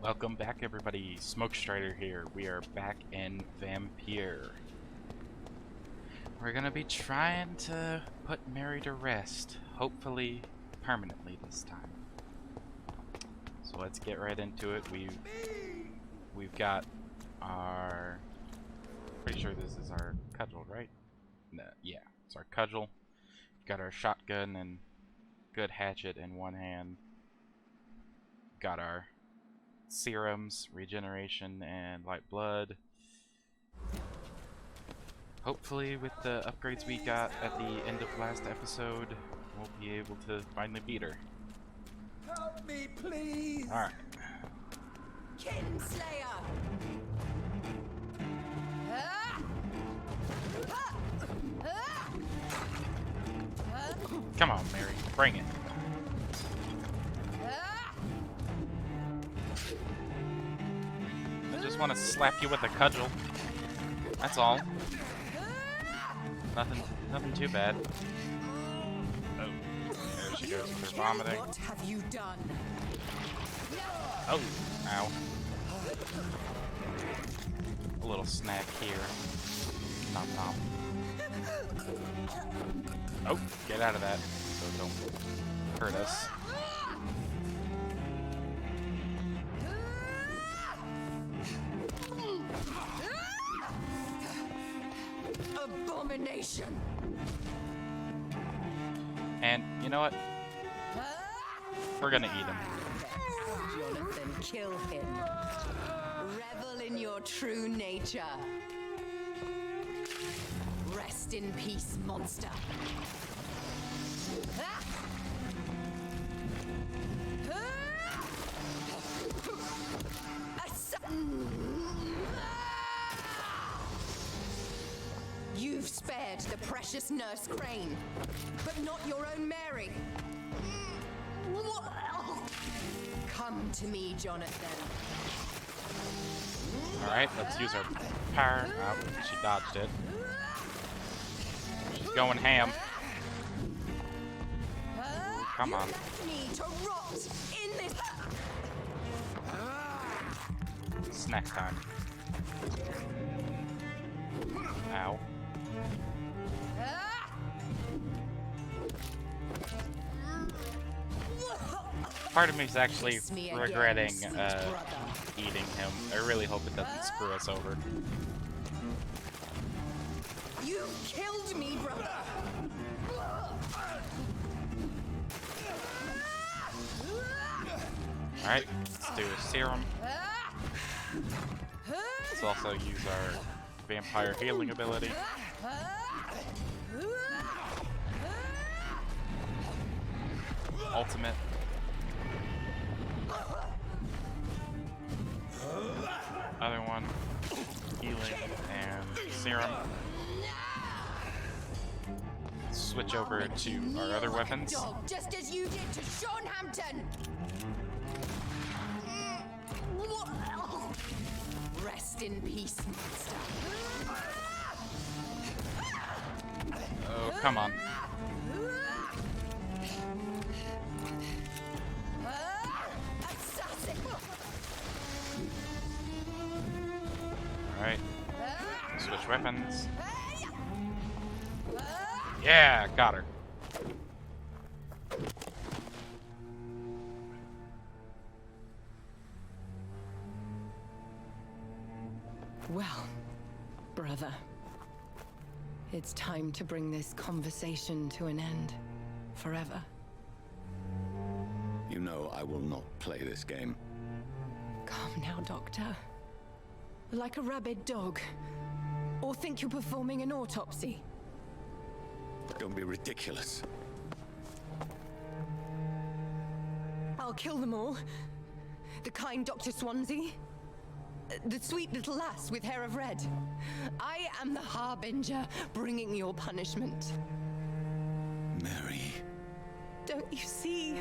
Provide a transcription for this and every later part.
Welcome back, everybody. Smokestrider here. We are back in Vampyr. We're gonna be trying to put Mary to rest, hopefully permanently this time. So let's get right into it. We've got our, pretty sure this is our cudgel, right? No, yeah, it's our cudgel. We've got our shotgun and good hatchet in one hand. Got our serums, regeneration, and light blood. Hopefully with the upgrades we got at the end of last episode, we'll be able to finally beat her. Help me, please! Alright. Kinslayer! Come on, Mary. Bring it. I just want to slap you with a cudgel. That's all. Nothing too bad. Oh, there she goes with her vomiting. What have you done? Oh, ow. A little snack here. Nom nom. Oh, get out of that so it don't hurt us. Abomination! And you know what? We're gonna eat him. Jonathan, kill him. Revel in your true nature. Rest in peace, monster. You've spared the precious Nurse Crane, but not your own Mary. Come to me, Jonathan. Alright, let's use our power. Oh, she dodged it. She's going ham. Come on. You left me to rot in this. Snack time. Ow. Part of me is actually regretting eating him. I really hope it doesn't screw us over. You killed me, brother. Alright, let's do a serum. Let's also use our vampire healing ability. Ultimate. Other one. Healing and serum. Switch over to our other weapons. Just as you did to Sean Hampton. Rest in peace, monster. Oh, come on. Assassin. Alright. Switch weapons. Yeah, got her. Well, brother, it's time to bring this conversation to an end. Forever. You know I will not play this game. Calm now, Doctor. Like a rabid dog. Or think you're performing an autopsy. Don't be ridiculous. I'll kill them all. The kind Dr. Swansea. The sweet little lass with hair of red. I am the Harbinger, bringing your punishment. Mary. Don't you see?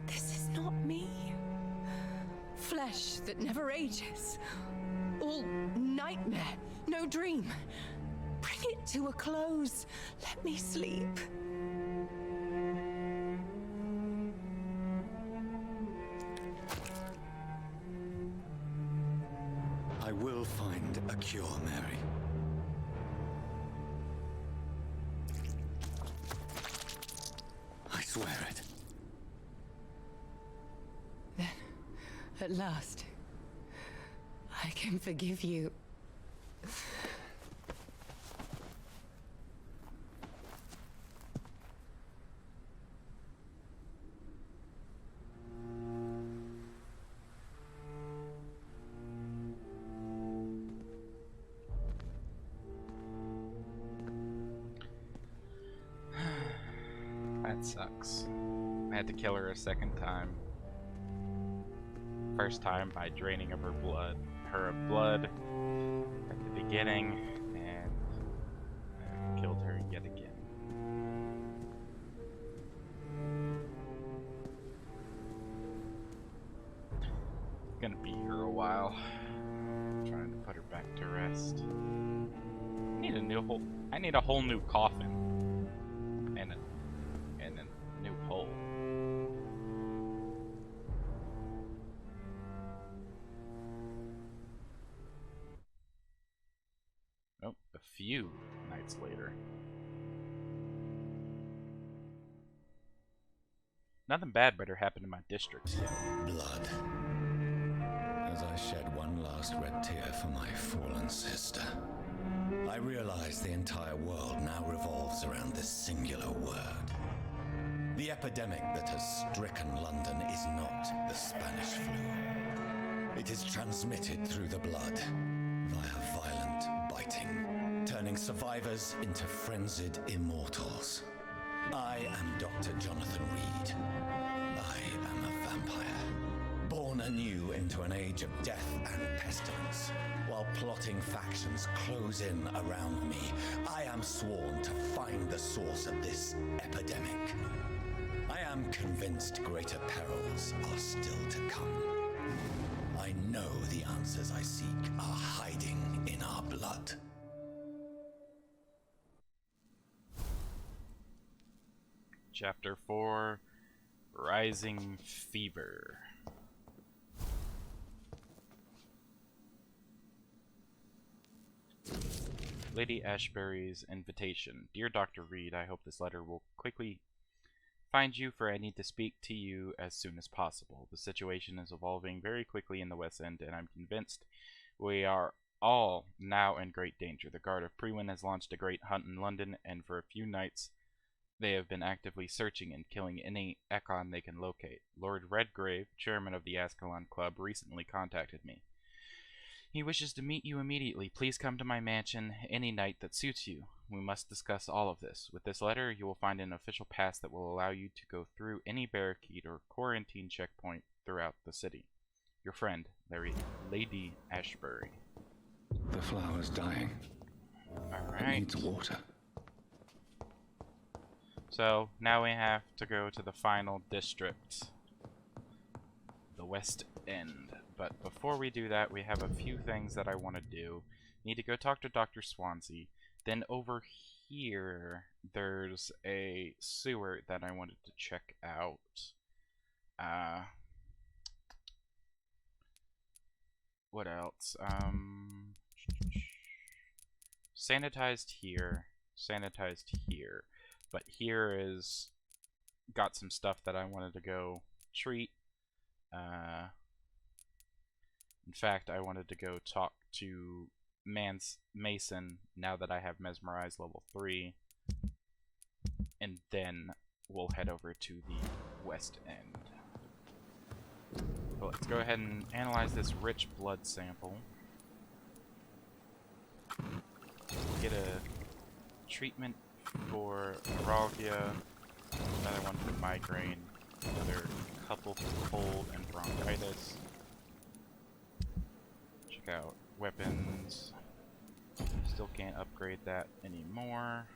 This is not me. Flesh that never ages. All nightmare, no dream. Bring it to a close. Let me sleep. I will find a cure, Mary. I swear it. Then, at last, I can forgive you. That sucks. I had to kill her a second time. First time by draining of her blood. At the beginning, and I killed her yet again. Gonna be here a while. Trying to put her back to rest. I need a whole new coffin. And a new hole. Oh, a few nights later. Nothing bad better happened in my districts yet. Blood. As I shed one last red tear for my fallen sister, I realize the entire world now revolves around this singular word. The epidemic that has stricken London is not the Spanish flu. It is transmitted through the blood, via violent biting, turning survivors into frenzied immortals. I am Dr. Jonathan Reed. I am a vampire, born anew into an age of death and pestilence. While plotting factions close in around me, I am sworn to find the source of this epidemic. I am convinced greater perils are still to come. I know the answers I seek are hiding in our blood. Chapter 4, Rising Fever. Lady Ashbury's invitation. Dear Dr. Reed, I hope this letter will quickly find you, for I need to speak to you as soon as possible. The situation is evolving very quickly in the West End, and I'm convinced we are all now in great danger. The Guard of Prewin has launched a great hunt in London, and for a few nights they have been actively searching and killing any Econ they can locate. Lord Redgrave, chairman of the Ascalon Club, recently contacted me. He wishes to meet you immediately. Please come to my mansion any night that suits you. We must discuss all of this. With this letter, you will find an official pass that will allow you to go through any barricade or quarantine checkpoint throughout the city. Your friend, Lady Ashbury. The flower's dying. Alright. It needs water. So, now we have to go to the final district. The West End. But before we do that, we have a few things that I want to do. Need to go talk to Dr. Swansea. Then over here, there's a sewer that I wanted to check out. What else? Sanitized here. Sanitized here. But here is got some stuff that I wanted to go treat. In fact, I wanted to go talk to Mason now that I have Mesmerize level 3. And then we'll head over to the West End. But let's go ahead and analyze this rich blood sample. Get a treatment for neuralgia, another one for migraine, another couple for cold and bronchitis. Check out weapons. Still can't upgrade that anymore.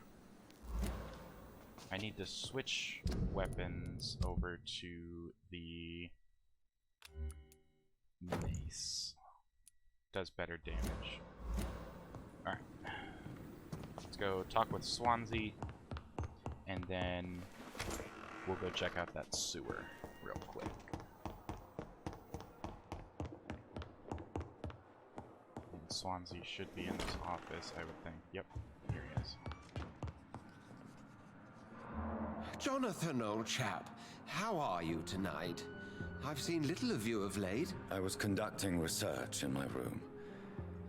I need to switch weapons over to the mace. Does better damage. Alright. Let's go talk with Swansea, and then we'll go check out that sewer real quick. Swansea should be in this office, I would think. Yep, here he is. Jonathan, old chap, how are you tonight? I've seen little of you of late. I was conducting research in my room,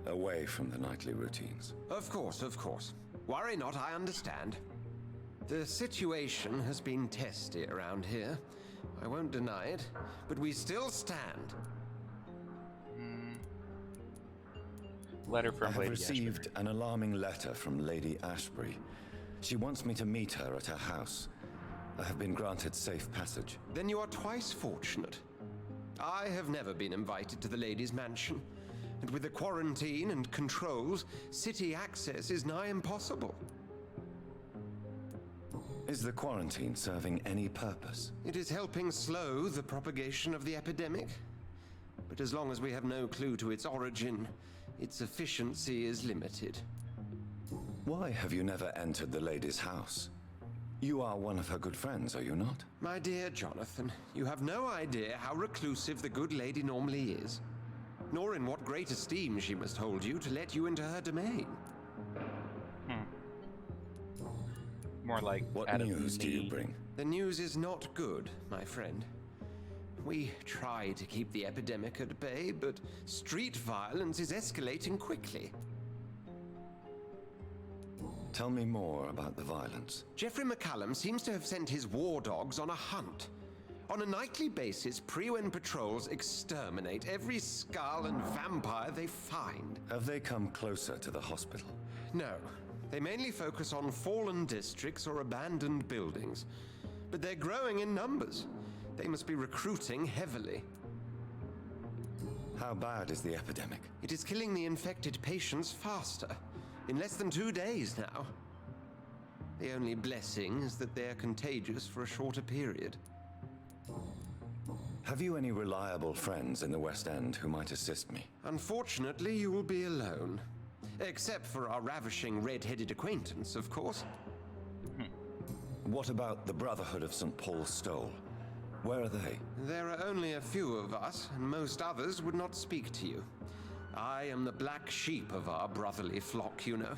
away from the nightly routines. Of course, of course. Worry not, I understand. The situation has been testy around here. I won't deny it, but we still stand. Letter from I have Lady received Ashbury. an alarming letter from Lady Ashbury. She wants me to meet her at her house. I have been granted safe passage. Then you are twice fortunate. I have never been invited to the lady's mansion, and with the quarantine and controls, city access is nigh impossible. Is the quarantine serving any purpose? It is helping slow the propagation of the epidemic. But as long as we have no clue to its origin, its efficiency is limited. Why have you never entered the lady's house? You are one of her good friends, are you not? My dear Jonathan, you have no idea how reclusive the good lady normally is, nor in what great esteem she must hold you to let you into her domain. More like What out of news do you me. bring? The news is not good, my friend. We try to keep the epidemic at bay, but street violence is escalating quickly. Tell me more about the violence. Jeffrey McCallum seems to have sent his war dogs on a hunt. On a nightly basis, Pre-Wen patrols exterminate every skull and vampire they find. Have they come closer to the hospital? No, they mainly focus on fallen districts or abandoned buildings. But they're growing in numbers. They must be recruiting heavily. How bad is the epidemic? It is killing the infected patients faster. In less than 2 days now. The only blessing is that they are contagious for a shorter period. Have you any reliable friends in the West End who might assist me? Unfortunately, you will be alone. Except for our ravishing red-headed acquaintance, of course. What about the Brotherhood of St. Paul's Stole? Where are they? There are only a few of us, and most others would not speak to you. I am the black sheep of our brotherly flock, you know.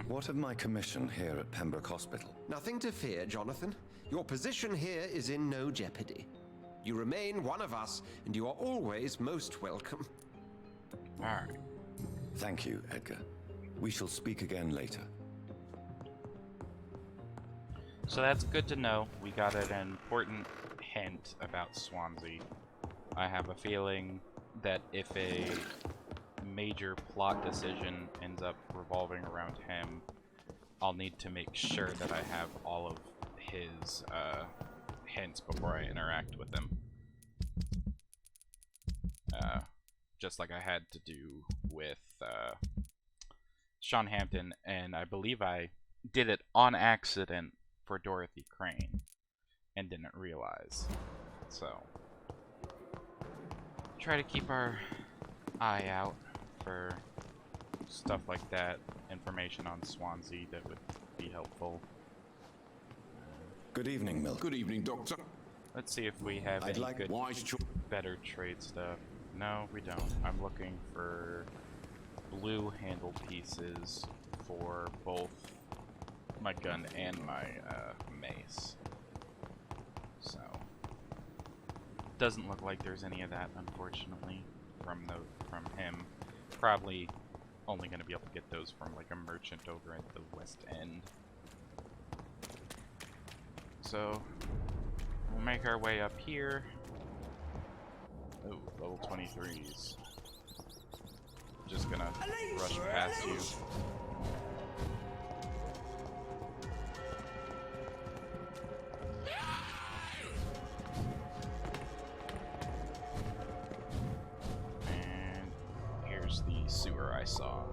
What of my commission here at Pembroke Hospital? Nothing to fear, Jonathan. Your position here is in no jeopardy. You remain one of us, and you are always most welcome. Alright. Thank you, Edgar. We shall speak again later. So that's good to know. We got an important hint about Swansea. I have a feeling that if a major plot decision ends up revolving around him, I'll need to make sure that I have all of his hints before I interact with him. Just like I had to do with Sean Hampton, and I believe I did it on accident for Dorothy Crane and didn't realize. So try to keep our eye out for stuff like that, information on Swansea that would be helpful. Good evening, Milk. Good evening, Doctor. Let's see if we have I'd any like good, Wise choice. better trade stuff. No, we don't. I'm looking for blue handle pieces for both my gun and my mace. So doesn't look like there's any of that, unfortunately, from him. Probably only going to be able to get those from like a merchant over at the West End. So we'll make our way up here. Oh, level 23s. Just gonna rush past you. And here's the sewer I saw.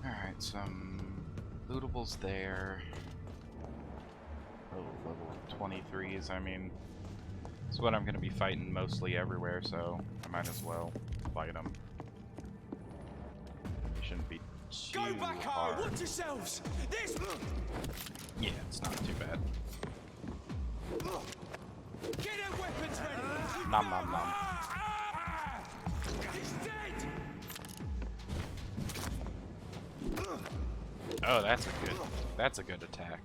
Alright, some lootables there. Oh, level 23s. I mean, It's what I'm going to be fighting mostly everywhere, so I might as well fight them. Shouldn't be too hard. Watch yourselves! This. Yeah, it's not too bad. Get their weapons ready! Nom nom nom. He's dead! Oh, that's a good attack.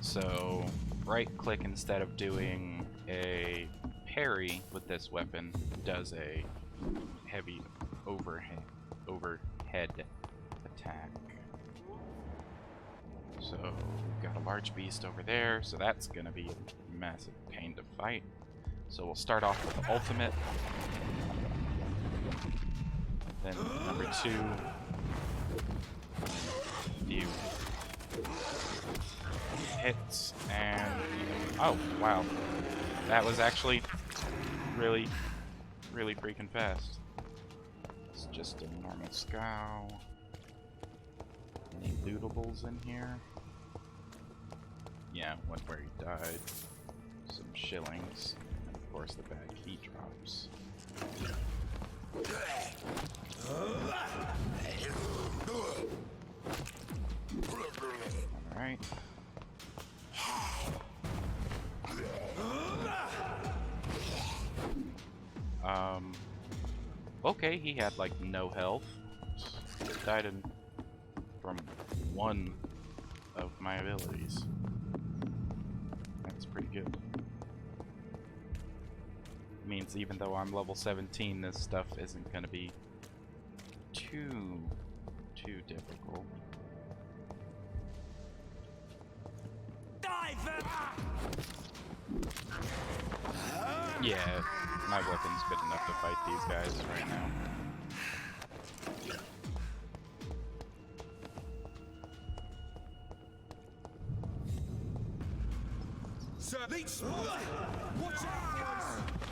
So, right click instead of doing a parry with this weapon does a heavy overhead attack. So, we've got a large beast over there, so that's gonna be a massive pain to fight. So we'll start off with the ultimate. Then number 2. Few hits and oh wow, that was actually really freaking fast. It's just a normal scow. Any lootables in here? Yeah, one where he died. Some shillings, and of course the bag he drops. Alright. Okay, he had like no health. Died from one of my abilities. That's pretty good. Means even though I'm level 17, this stuff isn't gonna be too difficult. Yeah, my weapon's good enough to fight these guys right now.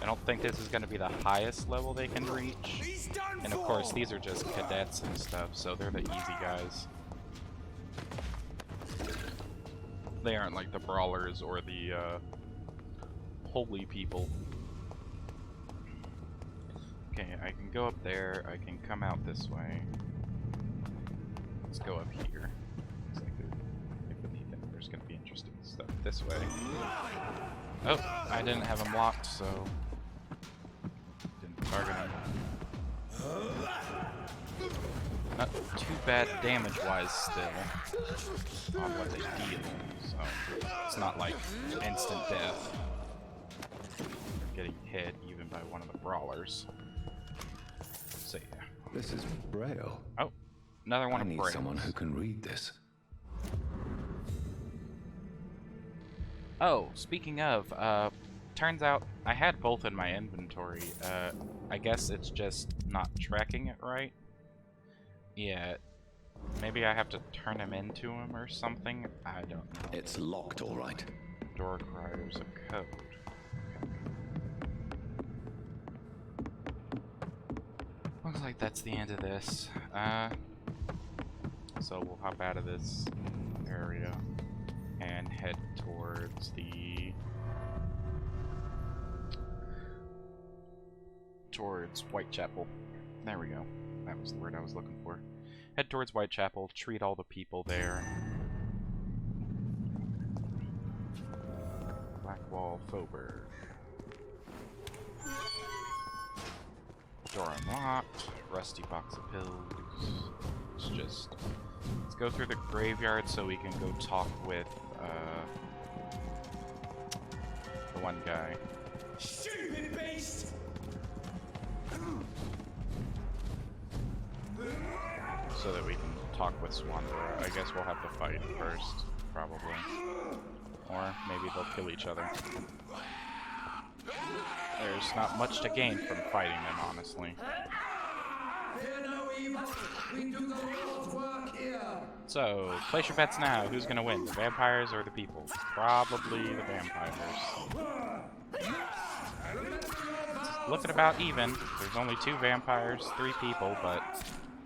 I don't think this is going to be the highest level they can reach. And of course, these are just cadets and stuff, so they're the easy guys. They aren't like the brawlers or the holy people. Okay, I can go up there, I can come out this way. Let's go up here. Looks like there's gonna be interesting stuff this way. Oh, I didn't have him locked, so didn't target him. Not too bad damage-wise still on what they deal, so it's not like instant death. Getting hit even by one of the brawlers. So yeah. This is Braille. Oh, another one I of need Braille's. someone who can read this. Oh, speaking of, turns out I had both in my inventory. I guess it's just not tracking it right. Yeah, maybe I have to turn him into him or something. I don't know. It's locked, all right. Door requires a code. Looks like that's the end of this. So we'll hop out of this area and head towards Whitechapel. There we go. That was the word I was looking for. Head towards Whitechapel, treat all the people there. Blackwall Faubourg. Door unlocked. Rusty box of pills. Let's go through the graveyard so we can go talk with the one guy. Stupid beast! So that we can talk with Swanborough. I guess we'll have to fight first, probably. Or maybe they'll kill each other. There's not much to gain from fighting them, honestly. So, place your bets now. Who's gonna win, the vampires or the people? Probably the vampires. It's looking about even. There's only 2 vampires, 3 people, but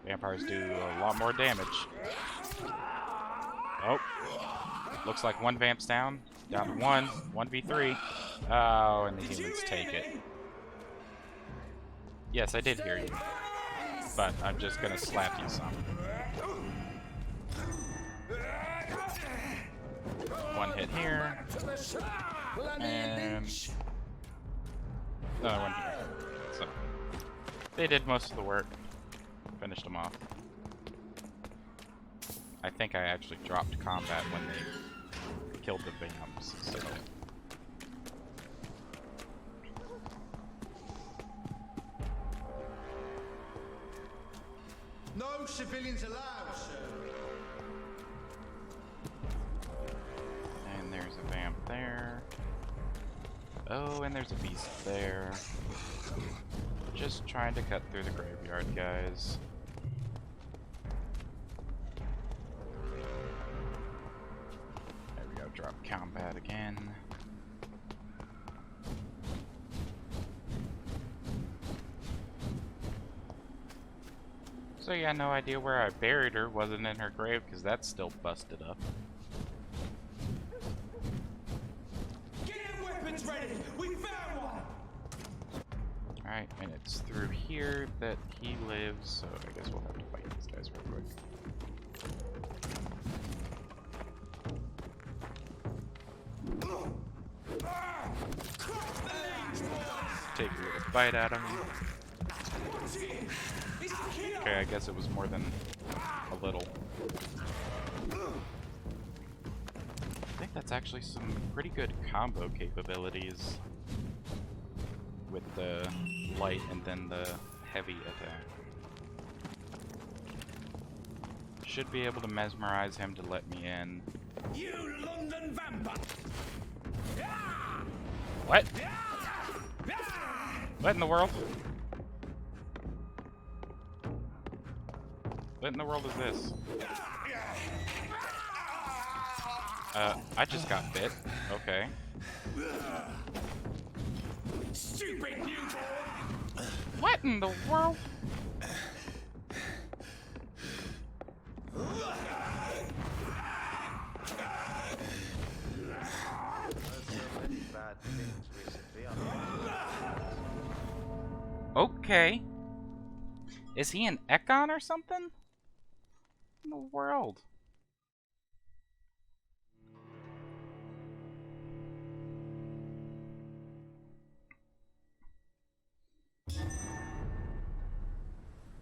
vampires do a lot more damage. Oh. Looks like 1 vamp's down. Down to 1. 1v3. Oh, and the Did you humans hear take it. me? Yes, I did hear you. But I'm just gonna slap you some. One hit here. And another one here. So they did most of the work. Finished them off. I think I actually dropped combat when they killed the Vamps, so. No civilians allowed, sir. And there's a vamp there. Oh, and there's a beast there. Just trying to cut through the graveyard, guys. There we go, drop combat again. So yeah, no idea where I buried her. Wasn't in her grave because that's still busted up. Get your weapons ready. We found one. Alright, and it's through here that he lives, so I guess we'll have to fight these guys real quick. Take a little bite at him. Okay, I guess it was more than a little. I think that's actually some pretty good combo capabilities with the light and then the heavy attack. Should be able to mesmerize him to let me in. You London vampire. What? What in the world? What in the world is this? I just got bit. Okay. Stupid newborn. What in the world? Okay. Is he an Ekon or something? In the world?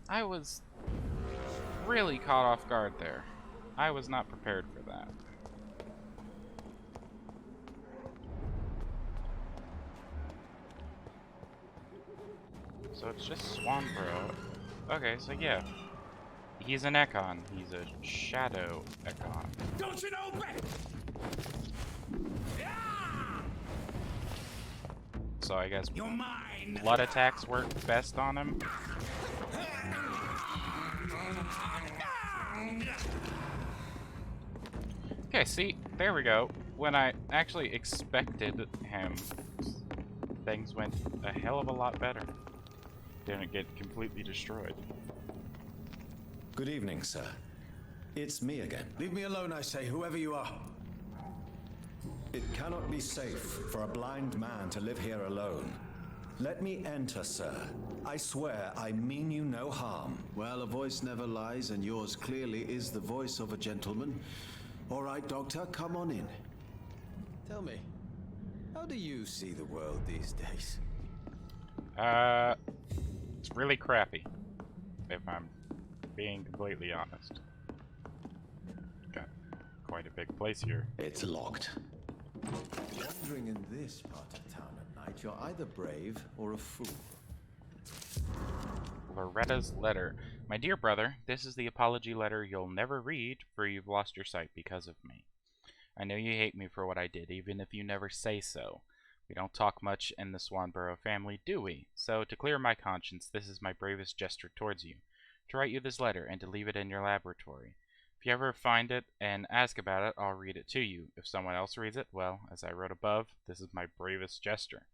I was really caught off guard there. I was not prepared for that. So it's just Swanborough. Okay, so yeah. He's an Ekon. He's a Shadow Ekon. Don't you know better? So I guess You're mine. blood attacks work best on him. Okay, see, there we go. When I actually expected him, things went a hell of a lot better. Didn't get completely destroyed. Good evening, sir. It's me again. Leave me alone, I say, whoever you are. It cannot be safe for a blind man to live here alone. Let me enter, sir. I swear I mean you no harm. Well, a voice never lies, and yours clearly is the voice of a gentleman. All right, Doctor, come on in. Tell me, how do you see the world these days? It's really crappy, if I'm being completely honest. Got quite a big place here. It's locked. Wandering in this part of town at night, you're either brave or a fool. Loretta's letter. My dear brother, this is the apology letter you'll never read, for you've lost your sight because of me. I know you hate me for what I did, even if you never say so. We don't talk much in the Swanborough family, do we? So, to clear my conscience, this is my bravest gesture towards you. To write you this letter, and to leave it in your laboratory. If you ever find it and ask about it, I'll read it to you. If someone else reads it, well, as I wrote above, this is my bravest gesture.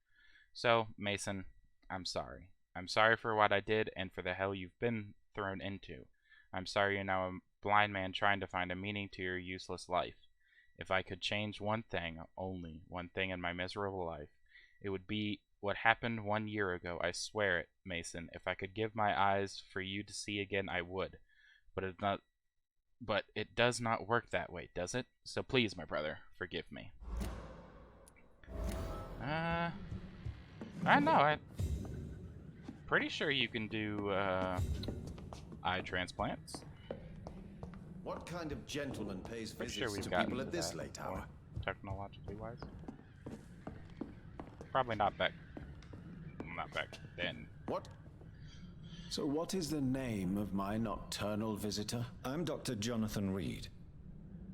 So, Mason, I'm sorry. I'm sorry for what I did and for the hell you've been thrown into. I'm sorry you're now a blind man trying to find a meaning to your useless life. If I could change one thing, only one thing in my miserable life, It would be what happened 1 year ago. I swear it, Mason. If I could give my eyes for you to see again, I would. But it does not work that way, does it? So please, my brother, forgive me. I know. I'm pretty sure you can do eye transplants. What kind of gentleman pays Pretty visits sure we've to gotten people at this that late hour? Technologically wise. Probably not back then. What? So what is the name of my nocturnal visitor? I'm Dr. Jonathan Reed.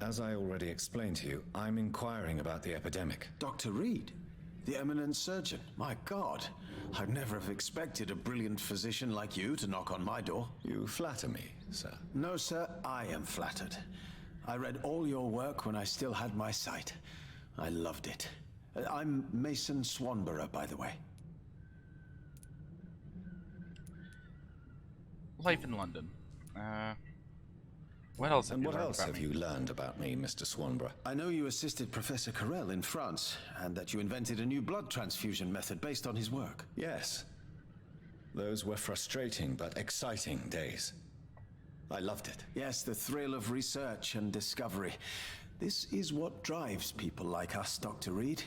As I already explained to you, I'm inquiring about the epidemic. Dr. Reed, the eminent surgeon. My God, I'd never have expected a brilliant physician like you to knock on my door. You flatter me, sir. No, sir, I am flattered. I read all your work when I still had my sight. I loved it. I'm Mason Swanborough, by the way. Life in London. What else have And you what learned else about have me? you learned about me, Mr. Swanborough? I know you assisted Professor Carell in France, and that you invented a new blood transfusion method based on his work. Yes. Those were frustrating but exciting days. I loved it. Yes, the thrill of research and discovery. This is what drives people like us, Dr. Reed.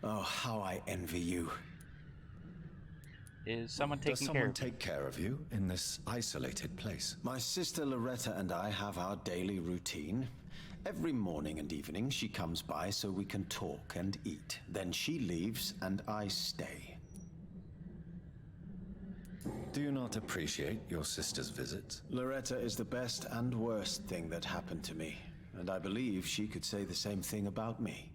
Oh, how I envy you. Is someone Does taking care someone of you? take care of you in this isolated place? My sister Loretta and I have our daily routine. Every morning and evening she comes by so we can talk and eat. Then she leaves and I stay. Do you not appreciate your sister's visits? Loretta is the best and worst thing that happened to me, and I believe she could say the same thing about me.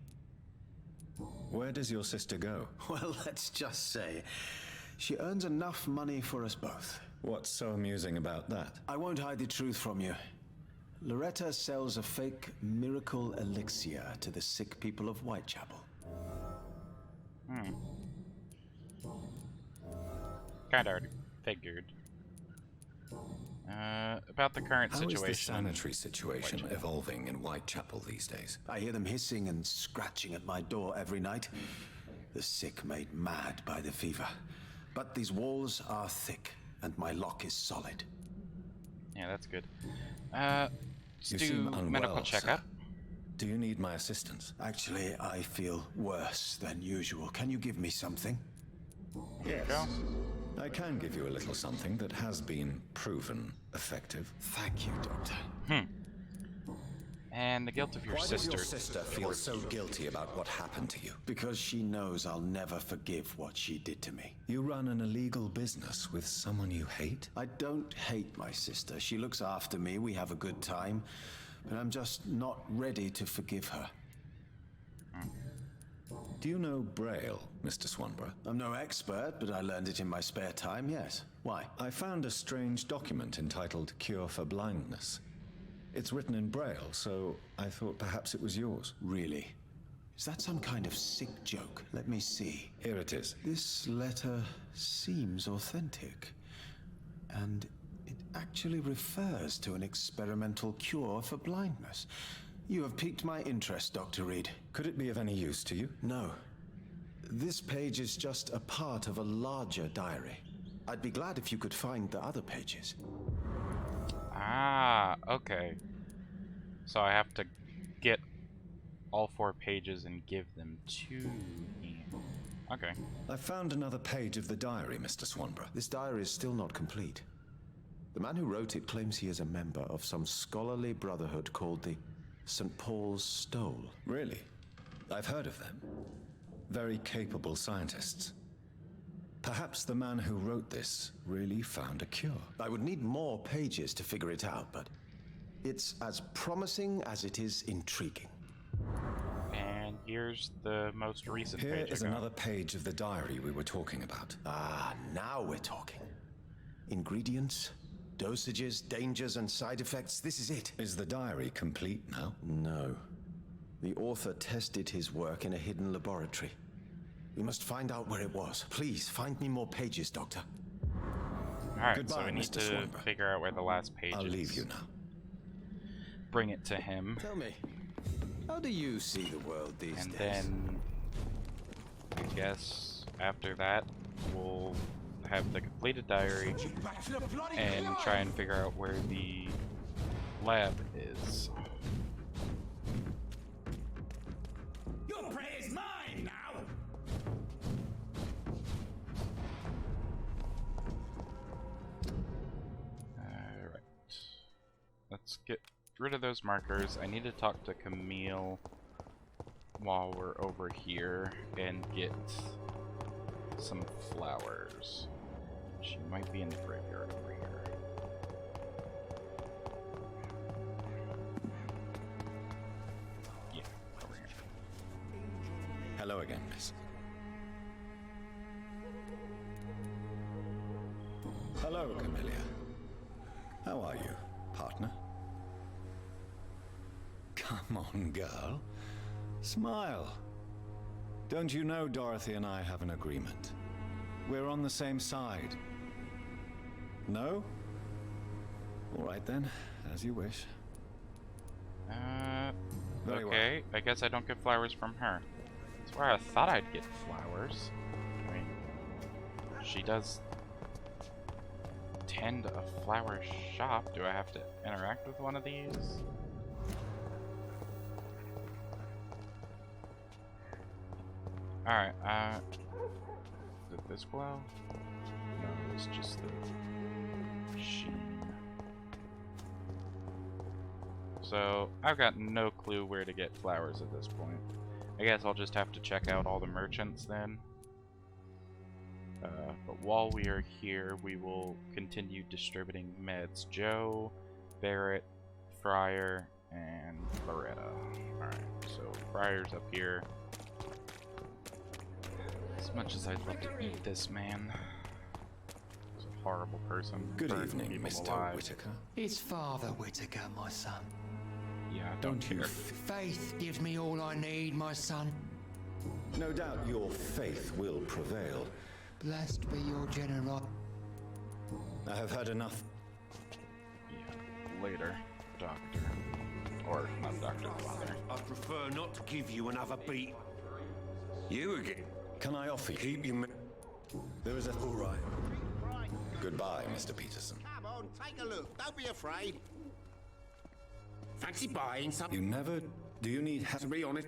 Where does your sister go? Well, let's just say she earns enough money for us both. What's so amusing about that? I won't hide the truth from you. Loretta sells a fake miracle elixir to the sick people of Whitechapel. Kinda already figured. About the current How is the situation. sanitary situation evolving in Whitechapel these days? I hear them hissing and scratching at my door every night. The sick made mad by the fever. But these walls are thick, and my lock is solid. Yeah, that's good. Let's You do seem unwell, medical checkup. sir. Do you need my assistance? Actually, I feel worse than usual. Can you give me something? Yes. Go. I can give you a little something that has been proven effective. Thank you, Doctor. And the guilt of your Why sister. does your sister feel so guilty about what happened to you? Because she knows I'll never forgive what she did to me. You run an illegal business with someone you hate? I don't hate my sister. She looks after me, we have a good time. But I'm just not ready to forgive her. Do you know Braille, Mr. Swanborough? I'm no expert, but I learned it in my spare time, yes. Why? I found a strange document entitled Cure for Blindness. It's written in Braille, so I thought perhaps it was yours. Really? Is that some kind of sick joke? Let me see. Here it is. This letter seems authentic. And it actually refers to an experimental cure for blindness. You have piqued my interest, Dr. Reed. Could it be of any use to you? No. This page is just a part of a larger diary. I'd be glad if you could find the other pages. Ah, okay. So I have to get all 4 pages and give them to me. Okay. I found another page of the diary, Mr. Swanborough. This diary is still not complete. The man who wrote it claims he is a member of some scholarly brotherhood called the St. Paul's Stole. Really? I've heard of them. Very capable scientists. Perhaps the man who wrote this really found a cure. I would need more pages to figure it out, but it's as promising as it is intriguing. And here's the most recent Here page I is got. another page of the diary we were talking about. Ah, now we're talking. Ingredients, dosages, dangers, and side effects. This is it. Is the diary complete now? No. The author tested his work in a hidden laboratory. We must find out where it was. Please, find me more pages, Doctor. Alright, so Goodbye, we need Mr. to Swanborough. figure out where the last page I'll is. leave you now. Bring it to him. Tell me, how do you see the world these And days? then I guess after that, we'll have the completed diary Back to the bloody and climb. try and figure out where the lab is. Your prey is mine now. Alright. Let's get rid of those markers. I need to talk to Camille while we're over here and get some flowers. She might be in the graveyard over here. Yeah, over here. Hello again, miss. Hello, Camellia. How are you, partner? Come on, girl. Smile. Don't you know Dorothy and I have an agreement? We're on the same side. No? All right then, as you wish. Very well. Okay, I guess I don't get flowers from her. That's where I thought I'd get flowers. I mean, she does tend a flower shop. Do I have to interact with one of these? Alright, did this glow? No, it's just the sheen. So, I've got no clue where to get flowers at this point. I guess I'll just have to check out all the merchants then. But while we are here, we will continue distributing meds. Joe, Barrett, Fryer, and Loretta. Alright, so Fryer's up here. As much as I'd love to eat this man. He's a horrible person. Good burning evening, people Mr. alive. Whitaker. It's Father Whitaker, my son. Yeah, don't you? care. Faith gives me all I need, my son. No doubt your faith will prevail. Blessed be your generosity. I have had enough. Yeah, later, Doctor. Or, not Doctor, Father. I prefer not to give you another beat. You again? Can I offer you? Keep your... There is a... All right. Goodbye, Mr. Peterson. Come on, take a look. Don't be afraid. Fancy buying some? You never... Do you need help? To be honest,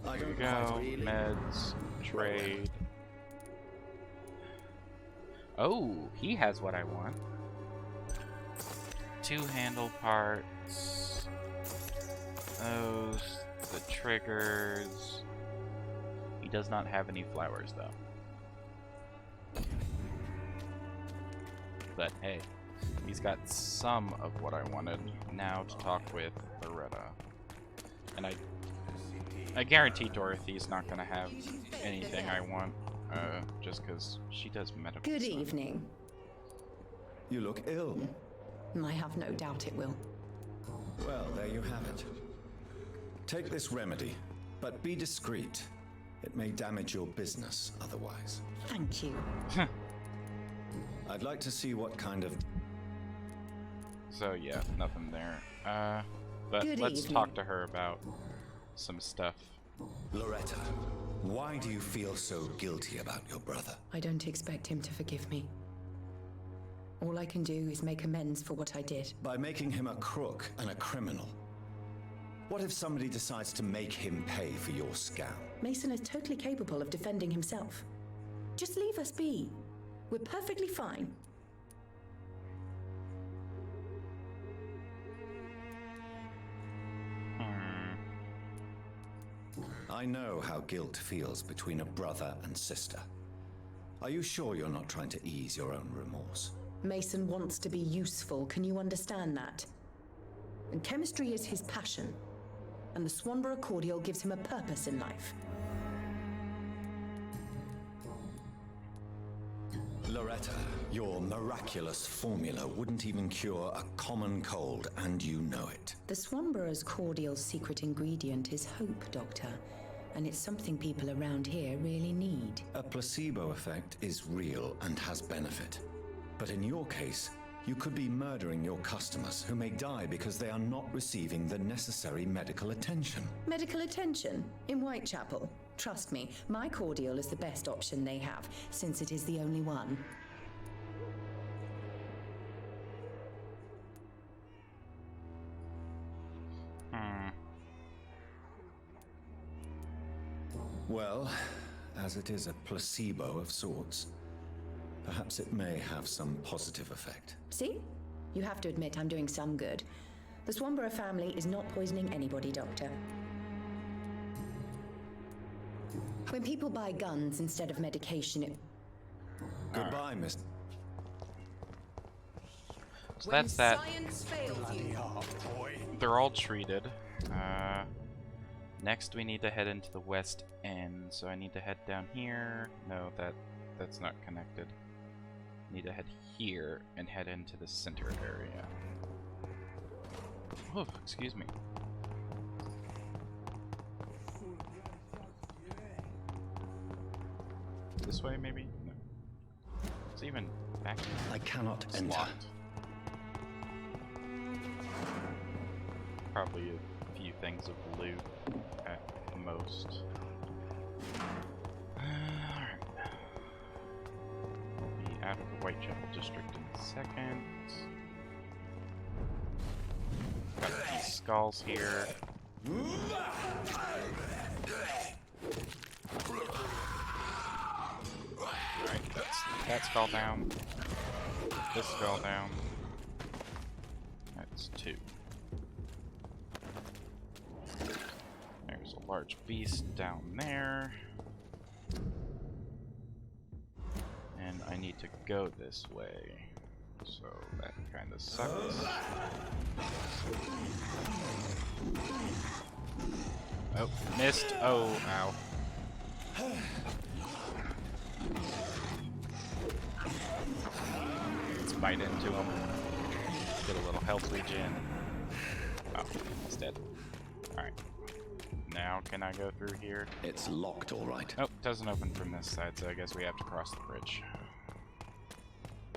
I Here we don't go. quite really... Meds. Trade. Oh, he has what I want. 2 handle parts. Those. The triggers. He does not have any flowers, though. But hey, he's got some of what I wanted. Now to talk with Loretta. And I guarantee Dorothy's not gonna have anything I want, just because she does medical Good stuff. evening. You look ill. I have no doubt it will. Well, there you have it. Take this remedy, but be discreet. It may damage your business otherwise. Thank you. I'd like to see what kind of... So yeah, nothing there. But Good let's evening. talk to her about some stuff. Loretta, why do you feel so guilty about your brother? I don't expect him to forgive me. All I can do is make amends for what I did. By making him a crook and a criminal. What if somebody decides to make him pay for your scam? Mason is totally capable of defending himself. Just leave us be. We're perfectly fine. I know how guilt feels between a brother and sister. Are you sure you're not trying to ease your own remorse? Mason wants to be useful, can you understand that? And chemistry is his passion. And the Swanborough cordial gives him a purpose in life. Loretta, your miraculous formula wouldn't even cure a common cold, and you know it. The Swanborough's cordial's secret ingredient is hope, Doctor. And it's something people around here really need. A placebo effect is real and has benefit. But in your case, you could be murdering your customers who may die because they are not receiving the necessary medical attention. Medical attention? In Whitechapel? Trust me, my cordial is the best option they have, since it is the only one. Well, as it is a placebo of sorts, perhaps it may have some positive effect. See? You have to admit I'm doing some good. The Swanborough family is not poisoning anybody, Doctor. When people buy guns instead of medication, it... Goodbye, Miss... So that's that. Science fails you. They're all treated. Next we need to head into the west end, so I need to head down here. No, that's not connected. Need to head here and head into the center area. Oh, excuse me. This way, maybe? No. It's even back here. I cannot It's enter. locked. Probably a few things of loot at most. Alright. We'll be out of the Whitechapel district in a second. Got these skulls here. Alright, that's that skull down. This skull down. That's 2. There's a large beast down there. And I need to go this way. So that kind of sucks. Oh, missed. Oh, ow. Let's bite into him. Get a little health regen. Oh, he's dead. Alright. Now, can I go through here? It's locked, all right. Oh, doesn't open from this side, so I guess we have to cross the bridge.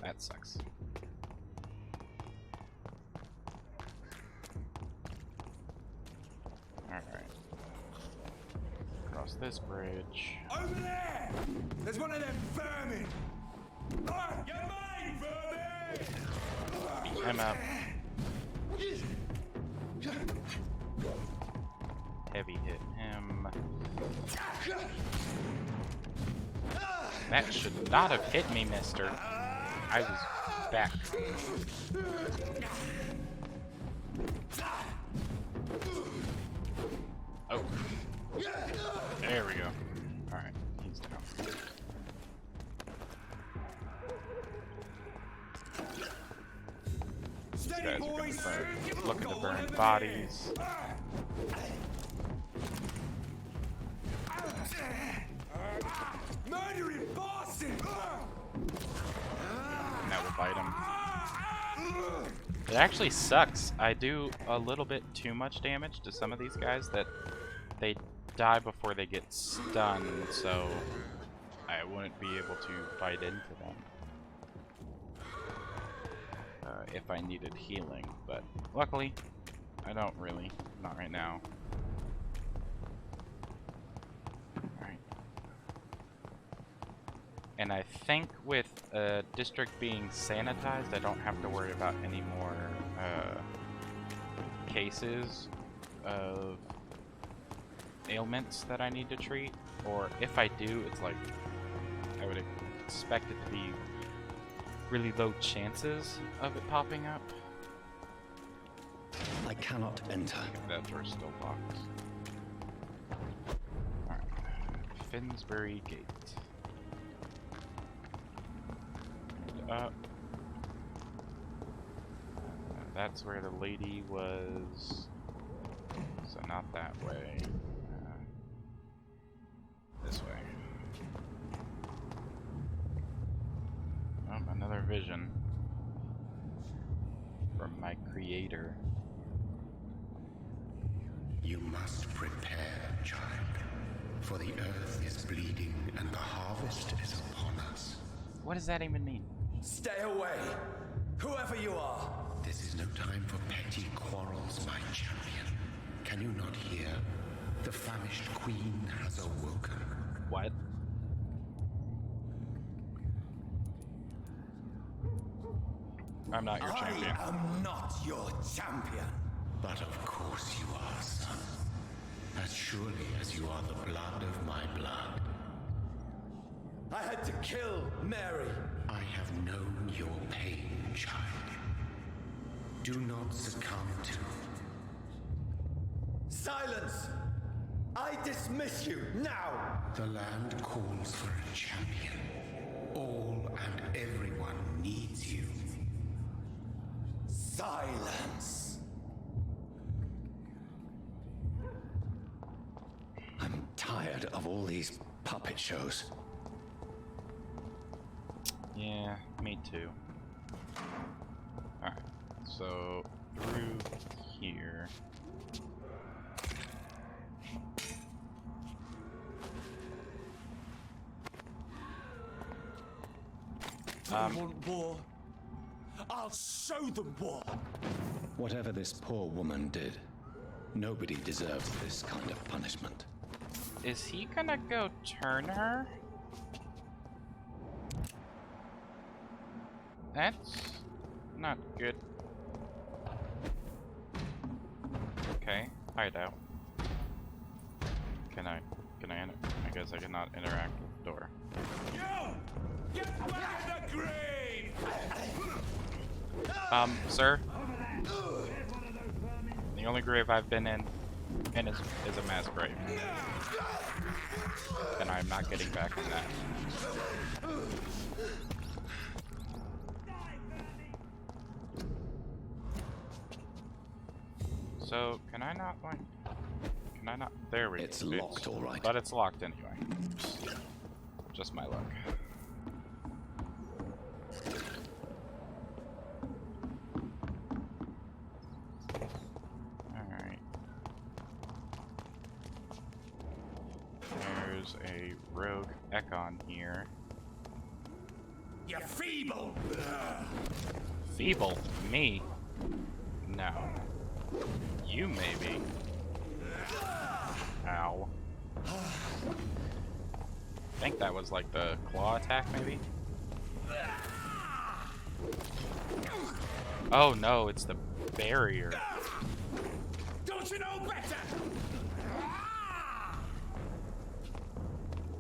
That sucks. Alright. Cross this bridge. Over there! There's one of them vermin! Ah, you're mine, vermin! Beat him up. Heavy hit him. That should not have hit me, mister. I was back. Oh. There we go. Alright, he's down. These guys are gonna start looking to burn bodies. Murdering bastard! That will bite him. It actually sucks. I do a little bit too much damage to some of these guys that they die before they get stunned, so I wouldn't be able to fight into them if I needed healing, but luckily I don't really. Not right now. Alright. And I think with district being sanitized, I don't have to worry about any more cases of ailments that I need to treat. Or if I do, it's like I would expect it to be really low chances of it popping up. I cannot enter. That door's still locked. Alright. Finsbury Gate. And up. That's where the lady was. So not that way. This way. Oh, another vision from my creator. You must prepare, child, for the earth is bleeding and the harvest is upon us. What does that even mean? Stay away! Whoever you are! This is no time for petty quarrels, my champion. Can you not hear? The famished queen has awoken. What? I'm not your champion. I am not your champion. But of course you are, son. As surely as you are the blood of my blood. I had to kill Mary. I have known your pain, child. Do not succumb to... Silence! I dismiss you now! The land calls for a champion. All and everyone needs you. Silence! I'm tired of all these puppet shows. Yeah, me too. Alright, so through here. They want war. I'll show them war. Whatever this poor woman did, nobody deserves this kind of punishment. Is he gonna go turn her? That's not good. Okay, hideout. Can I enter? I guess I cannot interact with the door. You! Get back in the grave! Sir? The only grave I've been in is a mass grave. And I'm not getting back in that. So, can I not, like... Can I not... There we go. It's locked, all right. But it's locked anyway. Just my luck. Alright. There's a rogue Ekon here. You feeble! Feeble? Me? No. You maybe. Ow. I think that was like the claw attack, maybe? Oh no, it's the barrier. Don't you know better?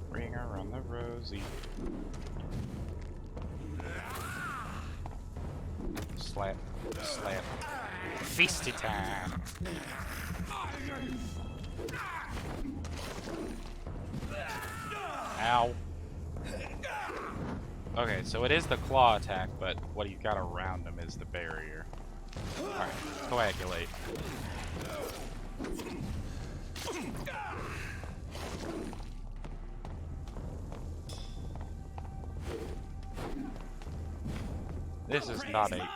Ring around the rosy. Slap, slap. Feasty time. Ow. Okay, so it is the claw attack, but what you got around him is the barrier. Alright, coagulate. This is not a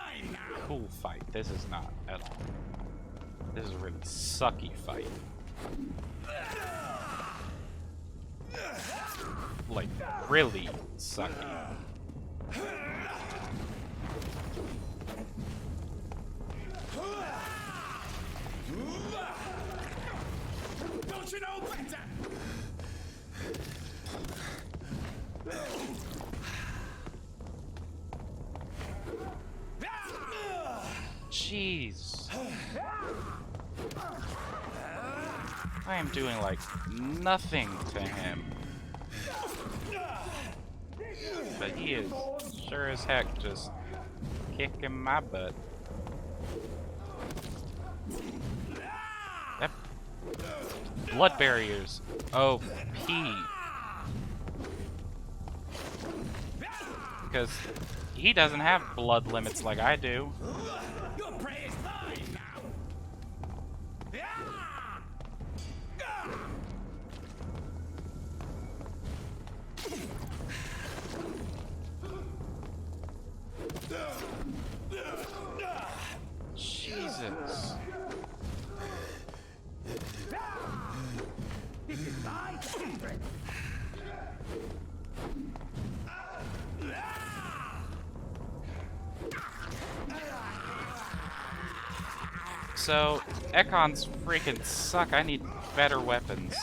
cool fight. This is not at all. This is a really sucky fight. Like, really sucky. Don't you know better? Jeez. I am doing like nothing to him. But he is sure as heck just kicking my butt. That blood barriers. OP. Because he doesn't have blood limits like I do. Your prey is mine now. Jesus. This is my secret. So, Ekons freaking suck. I need better weapons.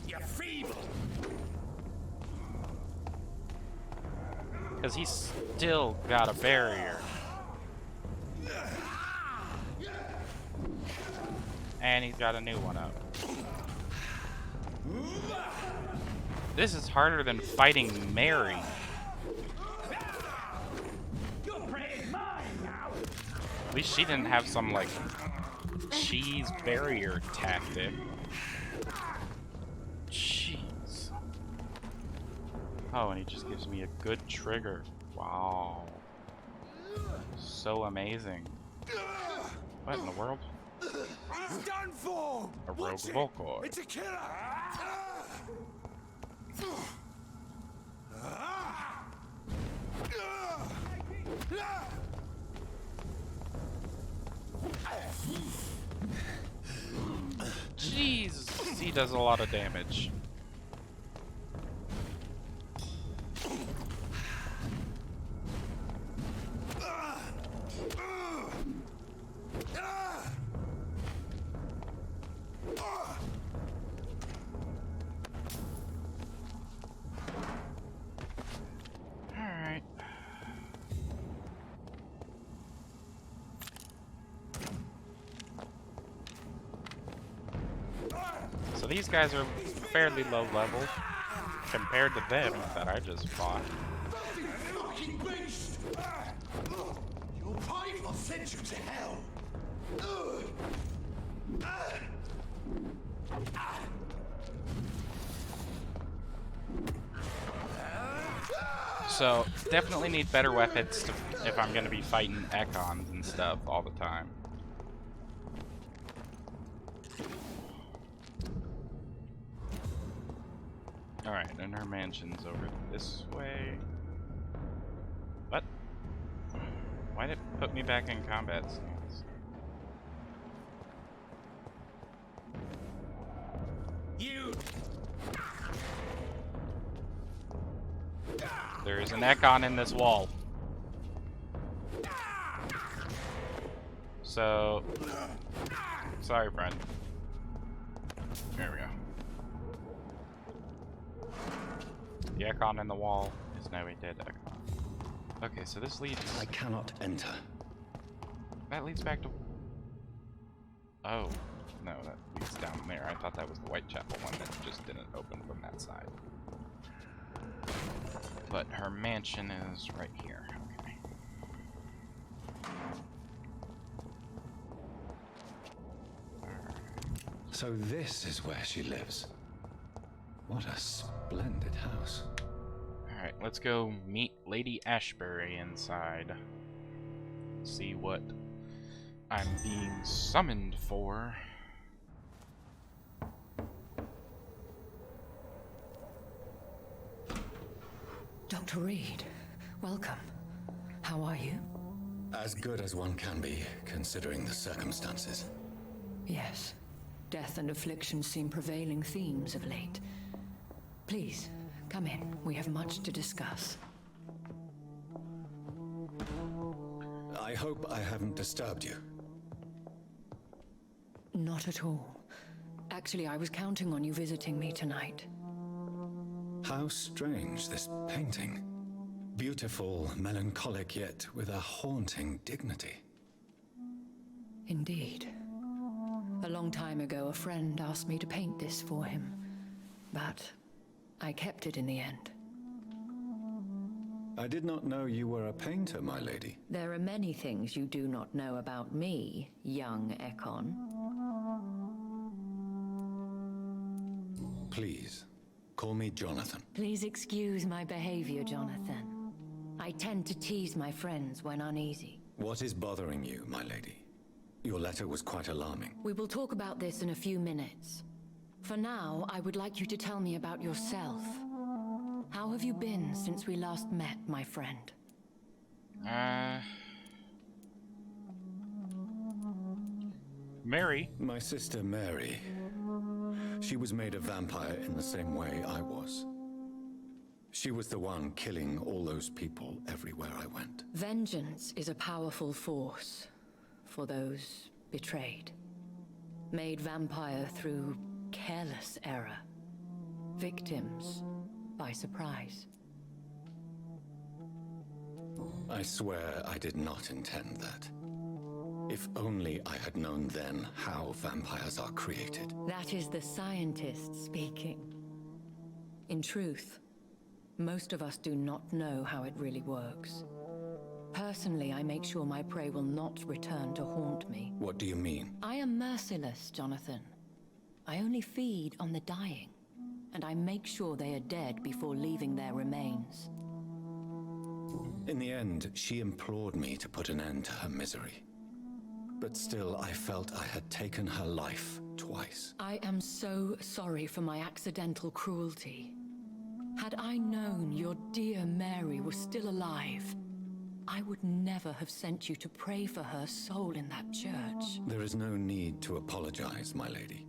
You're feeble. Because he's still got a barrier. And he's got a new one up. This is harder than fighting Mary. At least she didn't have some, like, cheese barrier tactic. Jeez. Oh, and he just gives me a good trigger. Wow. So amazing. What in the world? He's done for! A rogue Watch it. Volkor. It's a killer! Jeez, he does a lot of damage. Alright. So these guys are fairly low level compared to them that I just fought. Fucking beast! You'll pay! I'll send you to hell! So definitely need better weapons if I'm gonna be fighting Ekons and stuff all the time. Alright, and her mansion's over this way. What? Why did it put me back in combat stance? You! There is an Ekon in this wall. So... Sorry, friend. There we go. The Ekon in the wall is now a dead Ekon. Okay, so this leads... I cannot enter. That leads back to... Oh. No, that leads down there. I thought that was the Whitechapel one that just didn't open from that side. But her mansion is right here. Okay. So this is where she lives. What a splendid house. Alright, let's go meet Lady Ashbury inside. See what I'm being summoned for. Dr. Reed, welcome. How are you? As good as one can be, considering the circumstances. Yes. Death and affliction seem prevailing themes of late. Please, come in. We have much to discuss. I hope I haven't disturbed you. Not at all. Actually, I was counting on you visiting me tonight. How strange, this painting. Beautiful, melancholic, yet with a haunting dignity. Indeed. A long time ago, a friend asked me to paint this for him, but I kept it in the end. I did not know you were a painter, my lady. There are many things you do not know about me, young Ekon. Please, call me Jonathan. Please excuse my behavior, Jonathan. I tend to tease my friends when uneasy. What is bothering you, my lady? Your letter was quite alarming. We will talk about this in a few minutes. For now, I would like you to tell me about yourself. How have you been since we last met, my friend? Mary? My sister Mary. She was made a vampire in the same way I was. She was the one killing all those people everywhere I went. Vengeance is a powerful force. for those betrayed. Made vampire through careless error. Victims by surprise. I swear I did not intend that. If only I had known then how vampires are created. That is the scientist speaking. In truth, most of us do not know how it really works. Personally, I make sure my prey will not return to haunt me. What do you mean? I am merciless, Jonathan. I only feed on the dying, and I make sure they are dead before leaving their remains. In the end, she implored me to put an end to her misery. But still, I felt I had taken her life twice. I am so sorry for my accidental cruelty. Had I known your dear Mary was still alive, I would never have sent you to pray for her soul in that church. There is no need to apologize, my lady.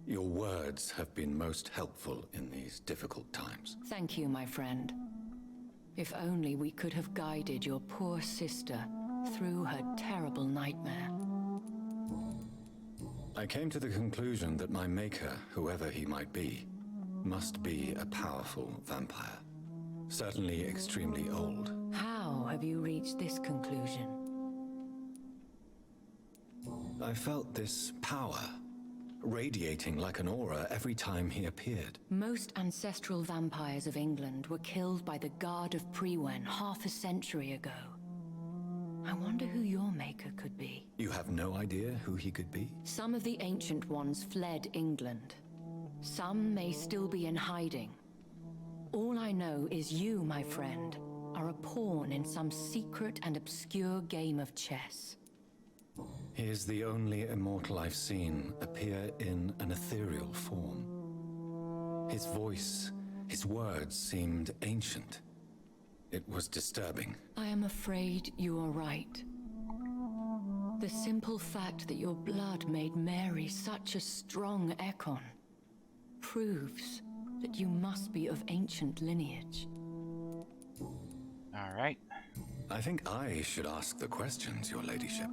Your words have been most helpful in these difficult times. Thank you, my friend. If only we could have guided your poor sister through her terrible nightmare. I came to the conclusion that my maker, whoever he might be, must be a powerful vampire. Certainly extremely old. How have you reached this conclusion? I felt this power radiating like an aura every time he appeared. Most ancestral vampires of England were killed by the Guard of Prewen half a century ago. I wonder who your maker could be. You have no idea who he could be? Some of the ancient ones fled England. Some may still be in hiding. All I know is you, my friend, are a pawn in some secret and obscure game of chess. He is the only immortal I've seen appear in an ethereal form. His voice, his words seemed ancient. It was disturbing. I am afraid you are right. The simple fact that your blood made Mary such a strong Ekon proves that you must be of ancient lineage. All right. I think I should ask the questions, your ladyship.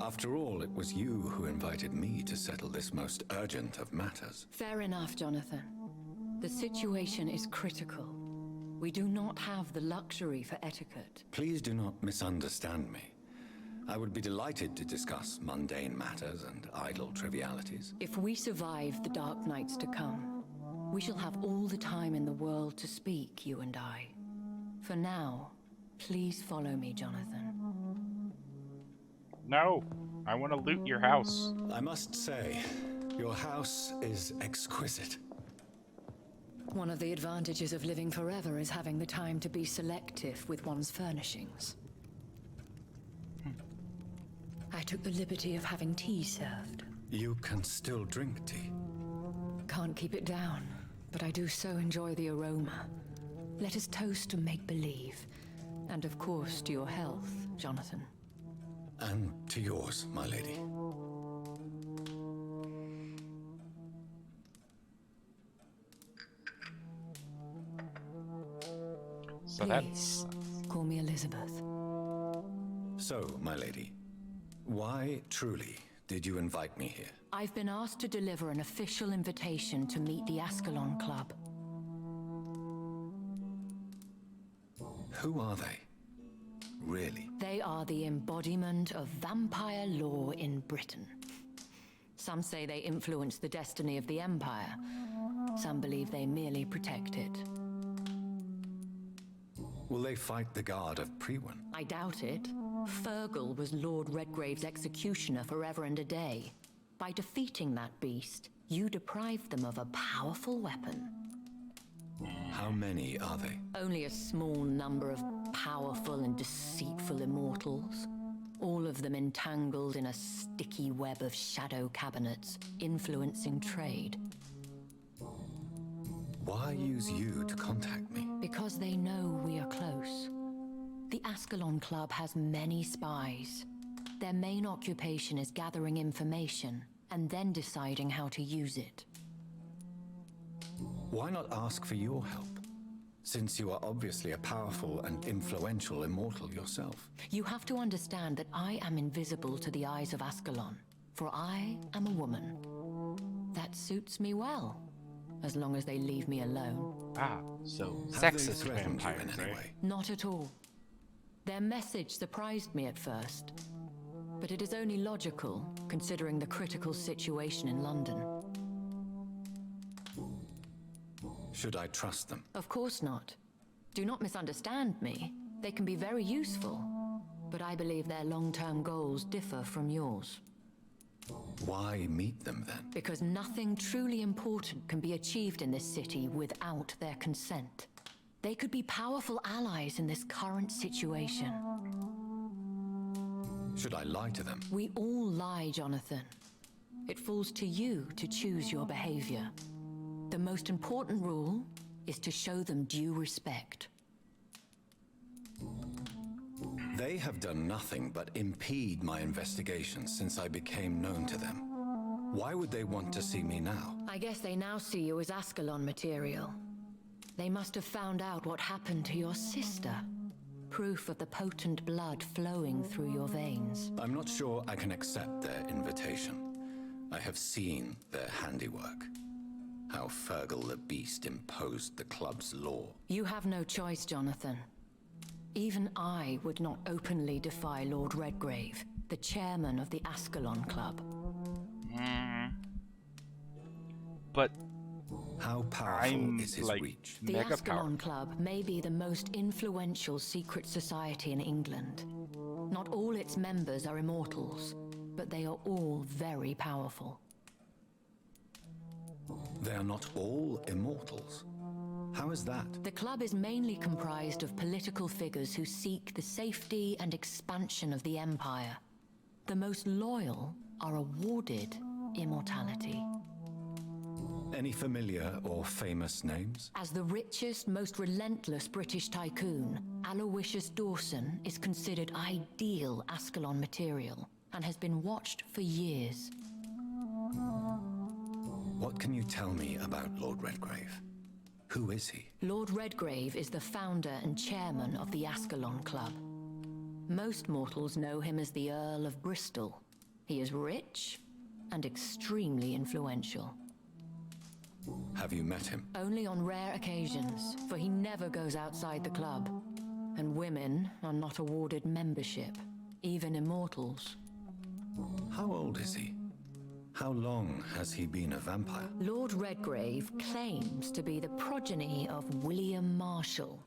After all, it was you who invited me to settle this most urgent of matters. Fair enough, Jonathan. The situation is critical. We do not have the luxury for etiquette. Please do not misunderstand me. I would be delighted to discuss mundane matters and idle trivialities. If we survive the dark nights to come, we shall have all the time in the world to speak, you and I. For now, please follow me, Jonathan. No, I want to loot your house. I must say, your house is exquisite. One of the advantages of living forever is having the time to be selective with one's furnishings. I took the liberty of having tea served. You can still drink tea. Can't keep it down, but I do so enjoy the aroma. Let us toast to make-believe. And of course, to your health, Jonathan. And to yours, my lady. So Please, that's... call me Elizabeth. So, my lady, why truly did you invite me here? I've been asked to deliver an official invitation to meet the Ascalon Club. Who are they? Really? They are the embodiment of vampire law in Britain. Some say they influence the destiny of the Empire. Some believe they merely protect it. Will they fight the Guard of Prewen? I doubt it. Fergal was Lord Redgrave's executioner forever and a day. By defeating that beast, you deprived them of a powerful weapon. How many are they? Only a small number of powerful and deceitful immortals. All of them entangled in a sticky web of shadow cabinets, influencing trade. Why use you to contact me? Because they know we are close. The Ascalon Club has many spies. Their main occupation is gathering information and then deciding how to use it. Why not ask for your help? since you are obviously a powerful and influential immortal yourself. You have to understand that I am invisible to the eyes of Ascalon, for I am a woman. That suits me well, as long as they leave me alone. Ah, so Have they sexist threatened you vampires, in any right? way? Not at all. Their message surprised me at first, but it is only logical, considering the critical situation in London. Should I trust them? Of course not. Do not misunderstand me. They can be very useful, but I believe their long-term goals differ from yours. Why meet them then? Because nothing truly important can be achieved in this city without their consent. They could be powerful allies in this current situation. Should I lie to them? We all lie, Jonathan. It falls to you to choose your behavior. The most important rule is to show them due respect. They have done nothing but impede my investigation since I became known to them. Why would they want to see me now? I guess they now see you as Ascalon material. They must have found out what happened to your sister. Proof of the potent blood flowing through your veins. I'm not sure I can accept their invitation. I have seen their handiwork. How Fergal the Beast imposed the club's law. You have no choice, Jonathan. Even I would not openly defy Lord Redgrave, the chairman of the Ascalon Club. But how powerful is his like, reach? The Ascalon Club may be the most influential secret society in England. Not all its members are immortals, but they are all very powerful. They are not all immortals. How is that? The club is mainly comprised of political figures who seek the safety and expansion of the Empire. The most loyal are awarded immortality. Any familiar or famous names? As the richest, most relentless British tycoon, Aloysius Dawson is considered ideal Ascalon material and has been watched for years. What can you tell me about Lord Redgrave? Who is he? Lord Redgrave is the founder and chairman of the Ascalon Club. Most mortals know him as the Earl of Bristol. He is rich and extremely influential. Have you met him? Only on rare occasions, for he never goes outside the club. And women are not awarded membership, even immortals. How old is he? How long has he been a vampire? Lord Redgrave claims to be the progeny of William Marshall,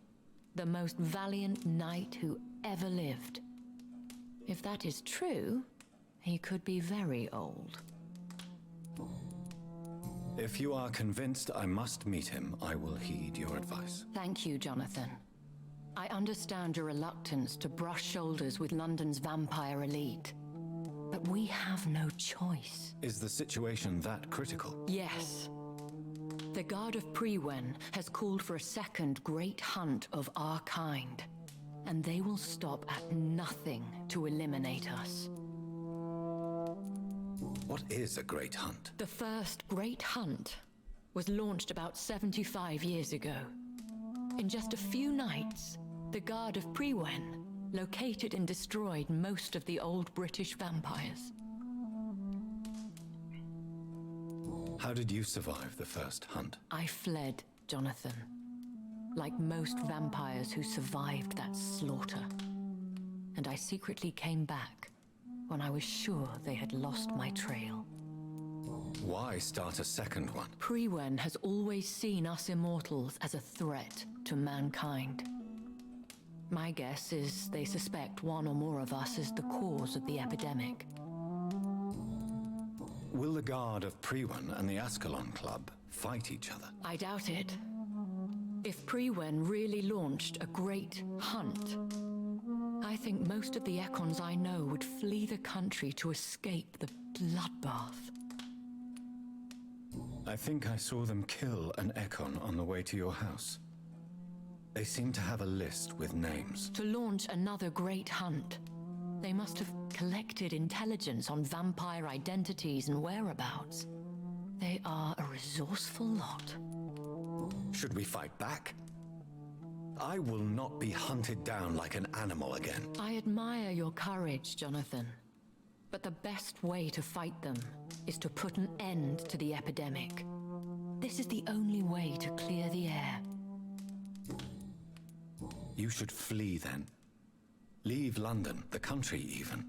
the most valiant knight who ever lived. If that is true, he could be very old. If you are convinced I must meet him, I will heed your advice. Thank you, Jonathan. I understand your reluctance to brush shoulders with London's vampire elite. But we have no choice. Is the situation that critical? Yes. The Guard of Prewen has called for a second great hunt of our kind, and they will stop at nothing to eliminate us. What is a great hunt? The first great hunt was launched about 75 years ago. In just a few nights, the Guard of Prewen located and destroyed most of the old British vampires. How did you survive the first hunt? I fled, Jonathan. Like most vampires who survived that slaughter. And I secretly came back when I was sure they had lost my trail. Why start a second one? Prewen has always seen us immortals as a threat to mankind. My guess is they suspect one or more of us is the cause of the epidemic. Will the Guard of Prewen and the Ascalon Club fight each other? I doubt it. If Prewen really launched a great hunt, I think most of the Econs I know would flee the country to escape the bloodbath. I think I saw them kill an Econ on the way to your house. They seem to have a list with names. To launch another great hunt, they must have collected intelligence on vampire identities and whereabouts. They are a resourceful lot. Should we fight back? I will not be hunted down like an animal again. I admire your courage, Jonathan. But the best way to fight them is to put an end to the epidemic. This is the only way to clear the air. You should flee then. Leave London, the country even.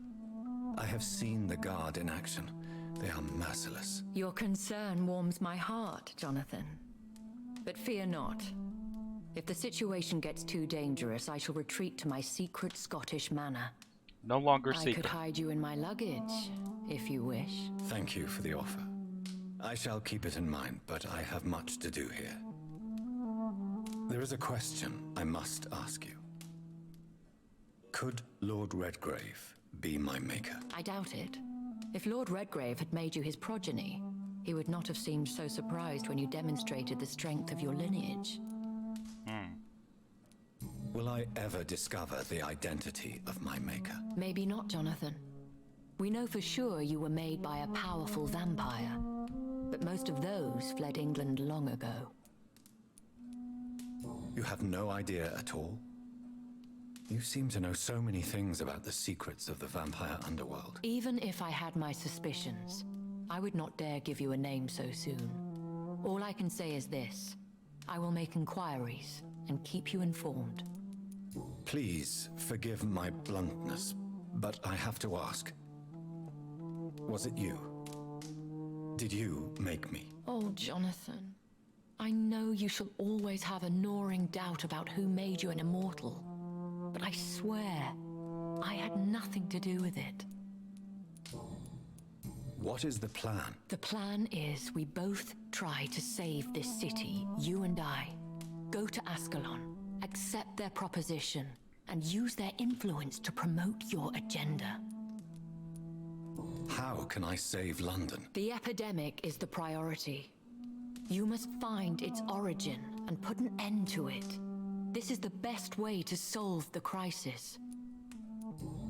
I have seen the Guard in action. They are merciless. Your concern warms my heart, Jonathan. But fear not. If the situation gets too dangerous, I shall retreat to my secret Scottish manor. No longer I secret. could hide you in my luggage, if you wish. Thank you for the offer. I shall keep it in mind, but I have much to do here. There is a question I must ask you. Could Lord Redgrave be my maker? I doubt it. If Lord Redgrave had made you his progeny, he would not have seemed so surprised when you demonstrated the strength of your lineage. Will I ever discover the identity of my maker? Maybe not, Jonathan. We know for sure you were made by a powerful vampire, but most of those fled England long ago. You have no idea at all? You seem to know so many things about the secrets of the vampire underworld. Even if I had my suspicions, I would not dare give you a name so soon. All I can say is this. I will make inquiries and keep you informed. Please forgive my bluntness, but I have to ask. Was it you? Did you make me? Oh, Jonathan. I know you shall always have a gnawing doubt about who made you an immortal. But I swear, I had nothing to do with it. What is the plan? The plan is we both try to save this city, you and I. Go to Ascalon, accept their proposition, and use their influence to promote your agenda. How can I save London? The epidemic is the priority. You must find its origin and put an end to it. This is the best way to solve the crisis.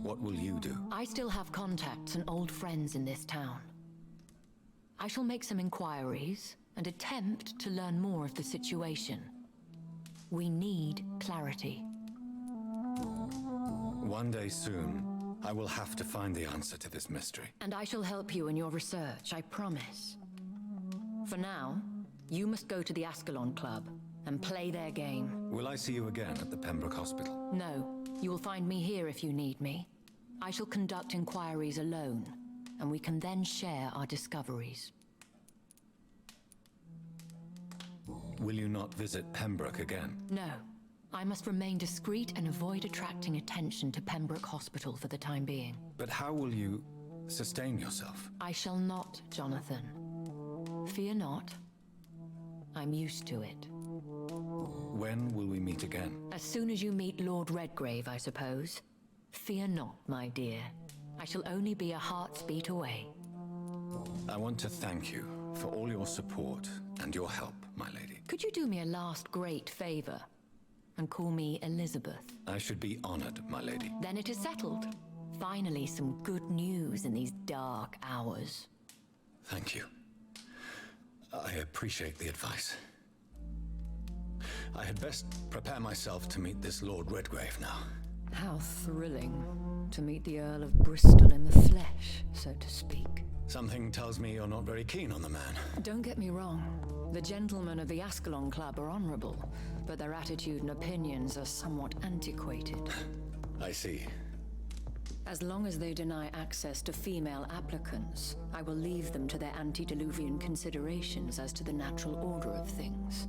What will you do? I still have contacts and old friends in this town. I shall make some inquiries and attempt to learn more of the situation. We need clarity. One day soon, I will have to find the answer to this mystery. And I shall help you in your research, I promise. For now, you must go to the Ascalon Club and play their game. Will I see you again at the Pembroke Hospital? No, you will find me here if you need me. I shall conduct inquiries alone, and we can then share our discoveries. Will you not visit Pembroke again? No. I must remain discreet and avoid attracting attention to Pembroke Hospital for the time being. But how will you sustain yourself? I shall not, Jonathan. Fear not. I'm used to it. When will we meet again? As soon as you meet Lord Redgrave, I suppose. Fear not, my dear. I shall only be a heart's beat away. I want to thank you for all your support and your help, my lady. Could you do me a last great favor? And call me Elizabeth? I should be honored, my lady. Then it is settled. Finally, some good news in these dark hours. Thank you. I appreciate the advice. I had best prepare myself to meet this Lord Redgrave now. How thrilling to meet the Earl of Bristol in the flesh, so to speak. Something tells me you're not very keen on the man. Don't get me wrong. The gentlemen of the Ascalon Club are honorable, but their attitude and opinions are somewhat antiquated. I see. As long as they deny access to female applicants, I will leave them to their antediluvian considerations as to the natural order of things.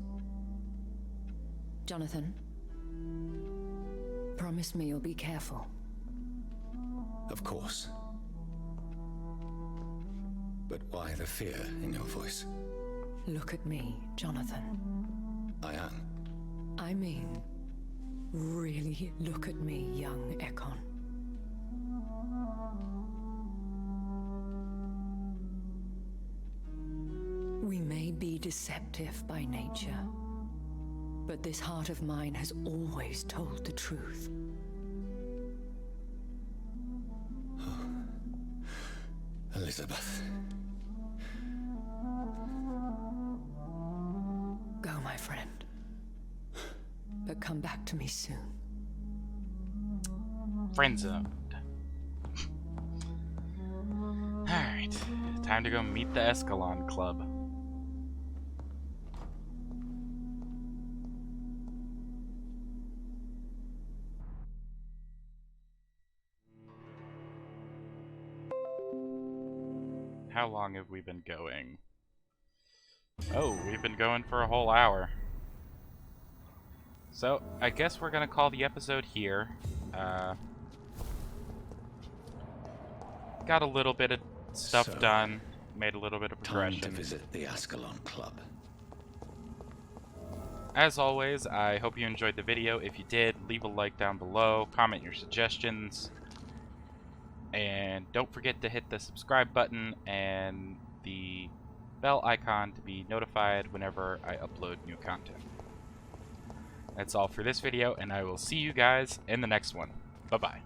Jonathan, promise me you'll be careful. Of course. But why the fear in your voice? Look at me, Jonathan. I am. I mean, really look at me, young Ekon. We may be deceptive by nature, but this heart of mine has always told the truth. Oh. Elizabeth. Go, my friend. but come back to me soon. Friend zoned. Alright, time to go meet the Escalon Club. How long have we been going? Oh, we've been going for a whole hour. So, I guess we're gonna call the episode here. Got a little bit of stuff done, made a little bit of progression. Time to visit the Ascalon Club. As always, I hope you enjoyed the video. If you did, leave a like down below, comment your suggestions, and don't forget to hit the subscribe button and the bell icon to be notified whenever I upload new content. That's all for this video, and I will see you guys in the next one. Bye-bye.